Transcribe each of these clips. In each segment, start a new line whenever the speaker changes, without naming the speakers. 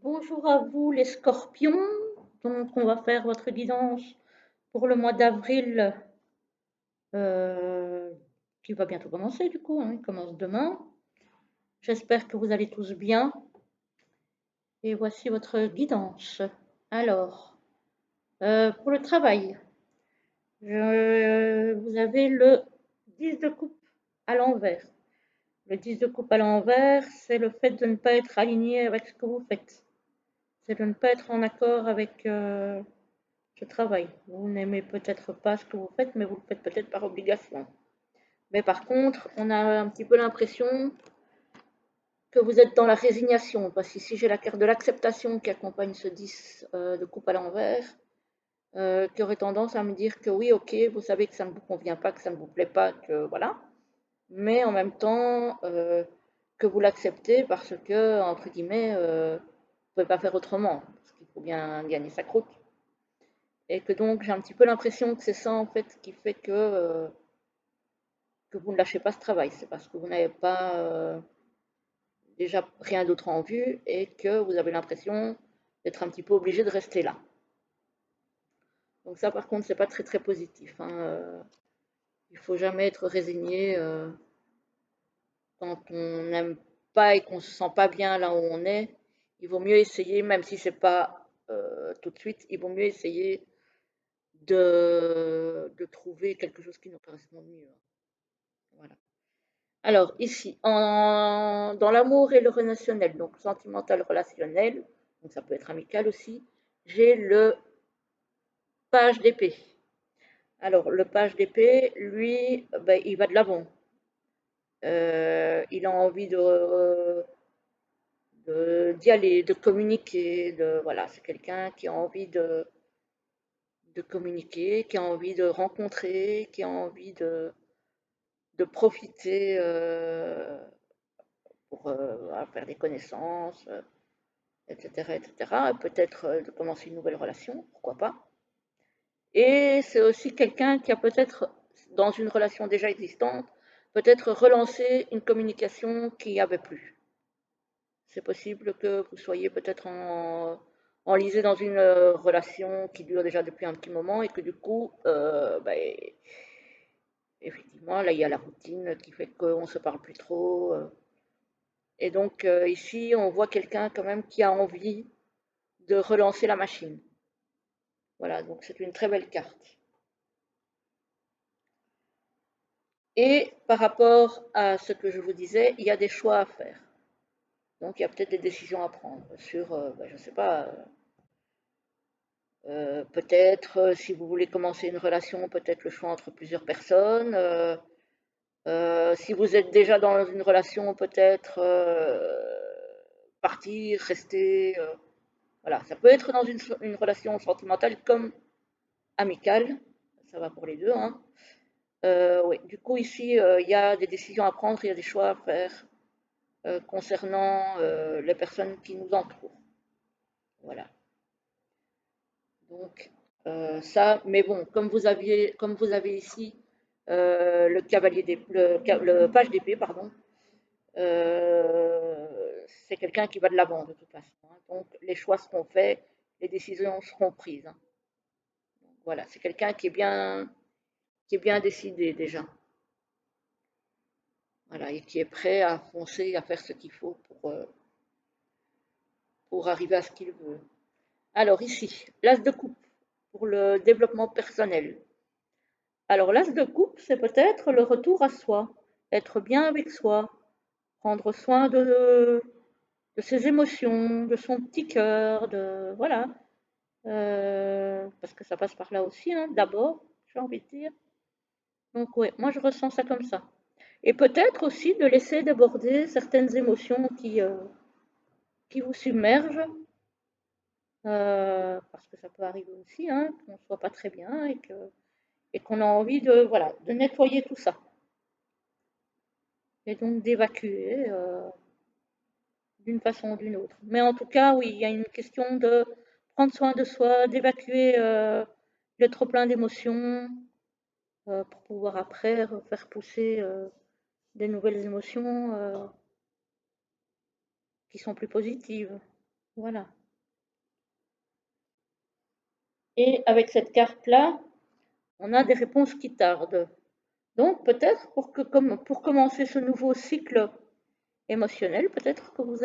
Bonjour à vous les scorpions. Donc on va faire votre guidance pour le mois d'avril euh, qui va bientôt commencer du coup, hein, il commence demain. J'espère que vous allez tous bien et voici votre guidance. Alors, pour le travail, vous avez le 10 de coupe à l'envers. Le 10 de coupe à l'envers, c'est le fait de ne pas être aligné avec ce que vous faites. C'est de ne pas être en accord avec ce travail. Vous n'aimez peut-être pas ce que vous faites, mais vous le faites peut-être par obligation. Mais par contre, on a un petit peu l'impression que vous êtes dans la résignation, parce qu'ici j'ai la carte de l'acceptation qui accompagne ce 10 de coupe à l'envers, qui aurait tendance à me dire que oui, ok, vous savez que ça ne vous convient pas, que ça ne vous plaît pas, que voilà, mais en même temps que vous l'acceptez parce que, entre guillemets, vous ne pouvez pas faire autrement, parce qu'il faut bien gagner sa croûte. Et que donc j'ai un petit peu l'impression que c'est ça en fait qui fait que vous ne lâchez pas ce travail. C'est parce que vous n'avez pas déjà rien d'autre en vue et que vous avez l'impression d'être un petit peu obligé de rester là. Donc ça par contre c'est pas très très positif, hein. Il faut jamais être résigné quand on n'aime pas et qu'on se sent pas bien là où on est. Il vaut mieux essayer, même si c'est pas tout de suite, il vaut mieux essayer de trouver quelque chose qui nous correspond mieux. Voilà. Alors ici, dans l'amour et le relationnel, donc sentimental relationnel, donc ça peut être amical aussi, j'ai le page d'épée. Alors le page d'épée, lui, ben, il va de l'avant. Il a envie d'y aller, de communiquer, voilà, c'est quelqu'un qui a envie de communiquer, qui a envie de rencontrer, qui a envie de profiter pour faire des connaissances, etc., etc. Peut-être de commencer une nouvelle relation, pourquoi pas. Et c'est aussi quelqu'un qui a peut-être, dans une relation déjà existante, peut-être relancé une communication qui n'y avait plus. C'est possible que vous soyez peut-être enlisé dans une relation qui dure déjà depuis un petit moment et que du coup, ben, effectivement, là, il y a la routine qui fait qu'on ne se parle plus trop. Et donc, ici, on voit quelqu'un quand même qui a envie de relancer la machine. Voilà, donc c'est une très belle carte. Et par rapport à ce que je vous disais, il y a des choix à faire. Donc il y a peut-être des décisions à prendre sur, ben, je ne sais pas, peut-être si vous voulez commencer une relation, peut-être le choix entre plusieurs personnes. Si vous êtes déjà dans une relation, peut-être partir, rester. Voilà, ça peut être dans une relation sentimentale comme amicale. Ça va pour les deux, hein. Oui, du coup, ici, il y a des décisions à prendre, il y a des choix à faire concernant les personnes qui nous entourent. Voilà. Donc, ça, mais bon, comme vous avez ici le cavalier le page d'épée, pardon, c'est quelqu'un qui va de l'avant de toute façon, hein. Donc, les choix seront faits, les décisions seront prises, hein. Donc, voilà, c'est quelqu'un qui est bien décidé déjà. Voilà, et qui est prêt à foncer, à faire ce qu'il faut pour arriver à ce qu'il veut. Alors ici, l'as de coupe pour le développement personnel. Alors l'as de coupe, c'est peut-être le retour à soi, être bien avec soi, prendre soin de ses émotions, de son petit cœur, de voilà, parce que ça passe par là aussi, hein, d'abord, j'ai envie de dire. Donc ouais, moi je ressens ça comme ça. Et peut-être aussi de laisser déborder certaines émotions qui vous submergent, parce que ça peut arriver aussi, hein, qu'on ne soit pas très bien et qu'on a envie de, voilà, de nettoyer tout ça. Et donc d'évacuer d'une façon ou d'une autre. Mais en tout cas, oui, il y a une question de prendre soin de soi, d'évacuer le trop-plein d'émotions pour pouvoir après faire pousser des nouvelles émotions qui sont plus positives. Voilà. Et avec cette carte-là, on a des réponses qui tardent. Donc peut-être pour commencer ce nouveau cycle émotionnel, peut-être que vous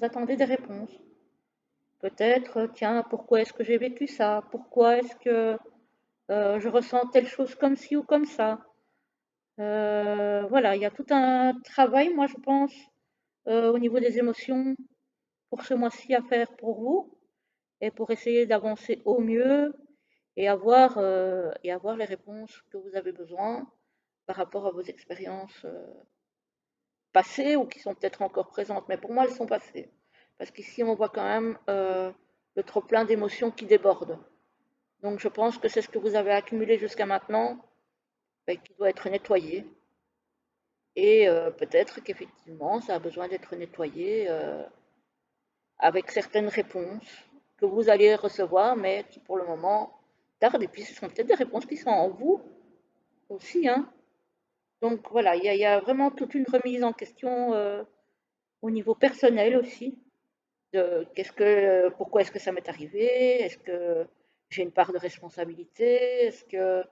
attendez des réponses. Peut-être, tiens, pourquoi est-ce que j'ai vécu ça? Pourquoi est-ce que je ressens telle chose comme ci ou comme ça? Voilà, il y a tout un travail, moi je pense, au niveau des émotions pour ce mois-ci à faire pour vous et pour essayer d'avancer au mieux et avoir les réponses que vous avez besoin par rapport à vos expériences passées ou qui sont peut-être encore présentes. Mais pour moi, elles sont passées. Parce qu'ici, on voit quand même le trop-plein d'émotions qui débordent. Donc je pense que c'est ce que vous avez accumulé jusqu'à maintenant qui doit être nettoyé. Et peut-être qu'effectivement, ça a besoin d'être nettoyé avec certaines réponses que vous allez recevoir, mais qui pour le moment tardent. Et puis ce sont peut-être des réponses qui sont en vous aussi. Hein. Donc voilà, il y a vraiment toute une remise en question au niveau personnel aussi. De pourquoi est-ce que ça m'est arrivé? Est-ce que j'ai une part de responsabilité? Est-ce que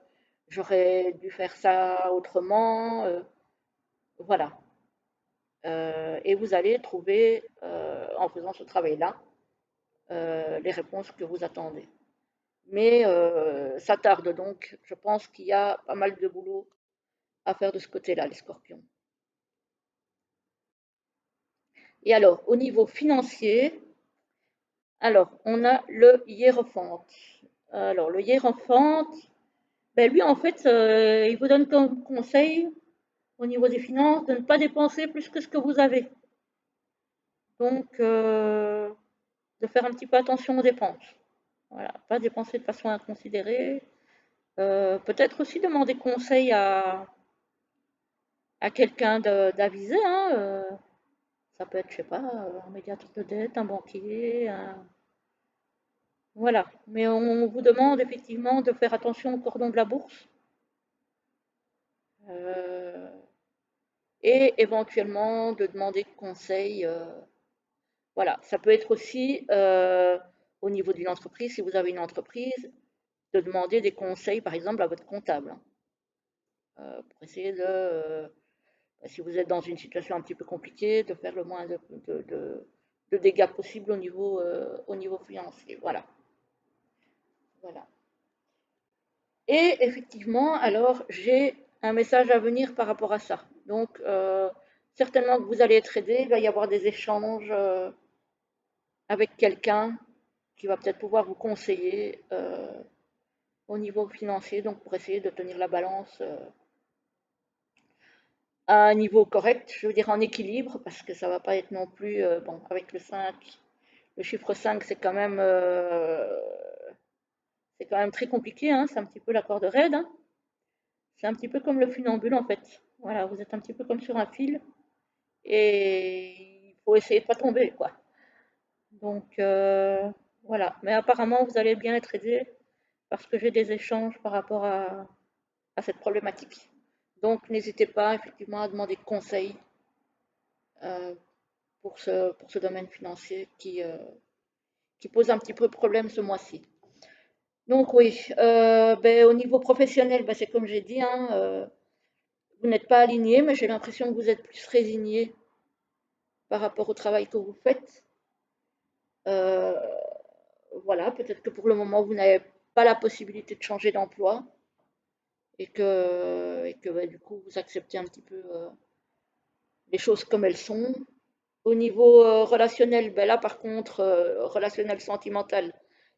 j'aurais dû faire ça autrement? Voilà. Et vous allez trouver, en faisant ce travail-là, les réponses que vous attendez. Mais ça tarde donc. Je pense qu'il y a pas mal de boulot à faire de ce côté-là, les scorpions. Et alors, au niveau financier, alors, on a le hiérophante. Alors, le hiérophante, ben lui, en fait, il vous donne comme conseil, au niveau des finances, de ne pas dépenser plus que ce que vous avez. Donc, de faire un petit peu attention aux dépenses. Voilà, pas dépenser de façon inconsidérée. Peut-être aussi demander conseil à quelqu'un d'avisé. Hein, ça peut être, je sais pas, un médiateur de dette, un banquier, voilà. Mais on vous demande effectivement de faire attention au cordon de la bourse euh, et éventuellement de demander conseil. Voilà, ça peut être aussi au niveau d'une entreprise, si vous avez une entreprise, de demander des conseils, par exemple, à votre comptable, hein, pour essayer si vous êtes dans une situation un petit peu compliquée, de faire le moins de dégâts possible au niveau financier. Voilà. Voilà. Et effectivement, alors, j'ai un message à venir par rapport à ça. Donc, certainement que vous allez être aidé, il va y avoir des échanges avec quelqu'un qui va peut-être pouvoir vous conseiller au niveau financier, donc pour essayer de tenir la balance à un niveau correct, je veux dire en équilibre, parce que ça va pas être non plus, bon, avec le 5, le chiffre 5, c'est quand même très compliqué, hein, c'est un petit peu la corde raide, hein. C'est un petit peu comme le funambule en fait. Voilà, vous êtes un petit peu comme sur un fil et il faut essayer de pas tomber, quoi. Donc voilà, mais apparemment vous allez bien être aidé parce que j'ai des échanges par rapport à cette problématique. Donc n'hésitez pas effectivement à demander conseil euh, pour ce domaine financier qui pose un petit peu problème ce mois-ci. Donc oui, ben, au niveau professionnel, ben, c'est comme j'ai dit, hein, vous n'êtes pas aligné, mais j'ai l'impression que vous êtes plus résigné par rapport au travail que vous faites. Euh, voilà, peut-être que pour le moment, vous n'avez pas la possibilité de changer d'emploi et que bah, du coup, vous acceptez un petit peu les choses comme elles sont. Au niveau relationnel, ben là, par contre, relationnel sentimental,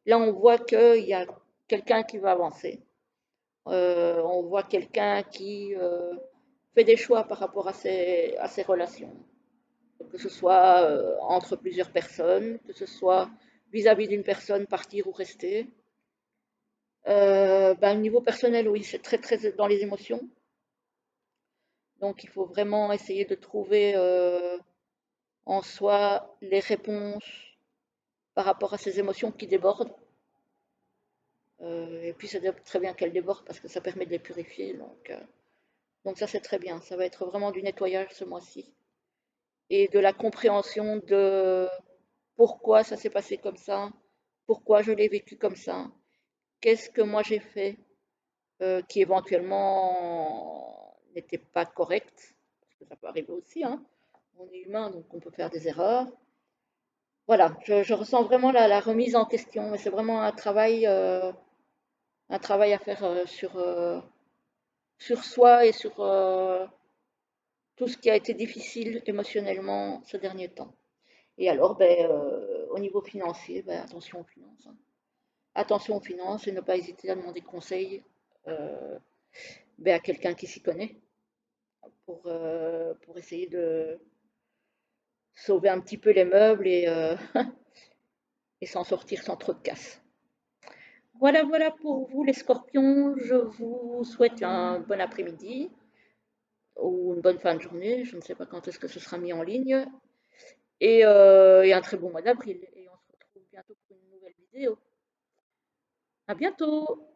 là, on voit qu'il y a quelqu'un qui va avancer. On voit quelqu'un qui fait des choix par rapport à ses relations, que ce soit entre plusieurs personnes, que ce soit vis-à-vis d'une personne, partir ou rester. Ben, au niveau personnel, oui, c'est très très dans les émotions. Donc il faut vraiment essayer de trouver en soi les réponses par rapport à ces émotions qui débordent. Et puis c'est très bien qu'elles débordent parce que ça permet de les purifier. Donc ça c'est très bien. Ça va être vraiment du nettoyage ce mois-ci. Et de la compréhension
pourquoi ça s'est passé comme ça, pourquoi je l'ai vécu comme ça, qu'est-ce que moi j'ai fait qui éventuellement n'était pas correct, parce que ça peut arriver aussi, hein. On est humain, donc on peut faire des erreurs. Voilà, je ressens vraiment la remise en question, et c'est vraiment un travail à faire sur soi et sur tout ce qui a été difficile émotionnellement ces derniers temps. Et alors, ben, au niveau financier, ben, attention aux finances, hein. Attention aux finances et ne pas hésiter à demander conseil ben, à quelqu'un qui s'y connaît pour essayer de sauver un petit peu les meubles et s'en sortir sans trop de casse. Voilà, voilà pour vous les scorpions. Je vous souhaite un bon après-midi ou une bonne fin de journée. Je ne sais pas quand est-ce que ce sera mis en ligne. Et un très bon mois d'avril. Et on se retrouve bientôt pour une nouvelle vidéo. À bientôt!